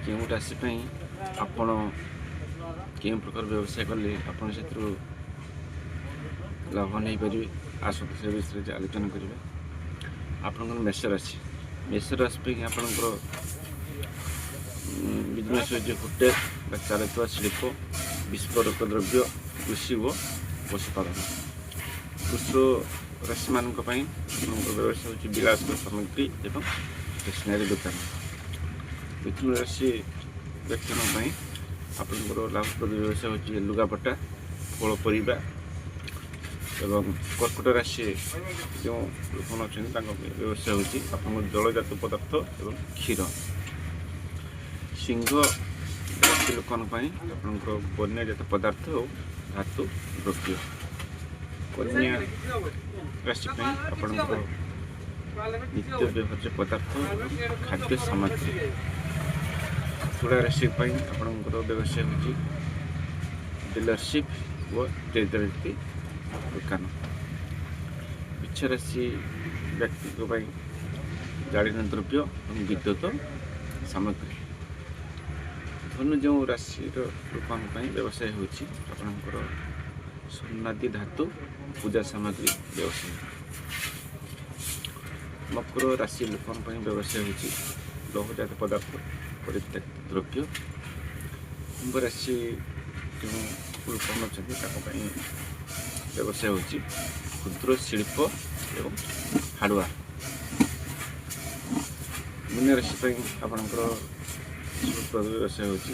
केउँ राशि पई आपण केउँ प्रकार व्यवसाय कले आपण से लाभ नहीं पारे आसत से विषय आलोचना करेंगे। आपंकर मेष राशि पे आपंकर बिजनेस होटेल चालुवा शिल्प विस्फोरक द्रव्य कृषि व पशुपालन। पुष राशि मान व्यवसाय होची विलास सामग्री एवं स्टेशनरी दुकान। मिथुन राशि व्यक्ति आपंकर लाभप्रद व्यवसाय होची लुगापटा फल परिबा। एवं कर्कट राशि जो लोक अच्छा व्यवसाय होची जलजात पदार्थ एवं क्षीर। सिंह राशि लोक बन्यजात पदार्थ और धातु द्रव्य। कन्या राशि आपंकर नित्य व्यवहार्य पदार्थ खाद्य सामग्री। तुला राशि आपंकर व्यवसाय होची डीलरशिप व टेरिटरी दुकान। वृक्ष राशि व्यक्ति जाड़ीन द्रव्य और विद्युत सामग्री। धनु जो राशि लोक व्यवसाय होची आपंकर सोनादी धातु पूजा सामग्री व्यवसाय। मकर राशि लोक व्यवसाय होची लौहजात पदार्थ परित्यक्त द्रव्य। कुंभ राशि जो लोक अच्छा व्यवसाय होची क्षुद्र शिल्प एवं हार्डवेयर। मीन राशि आपंकर व्यवसाय होची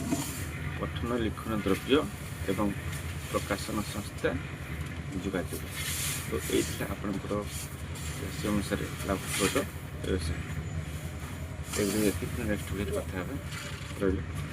पठन लिखन द्रव्य एवं प्रकाशन संस्था जोगाजोग। तो ये आपंकर राशि अनुसार लाभप्रद व्यवसाय। नेक्स्ट वीडियो कथा रही।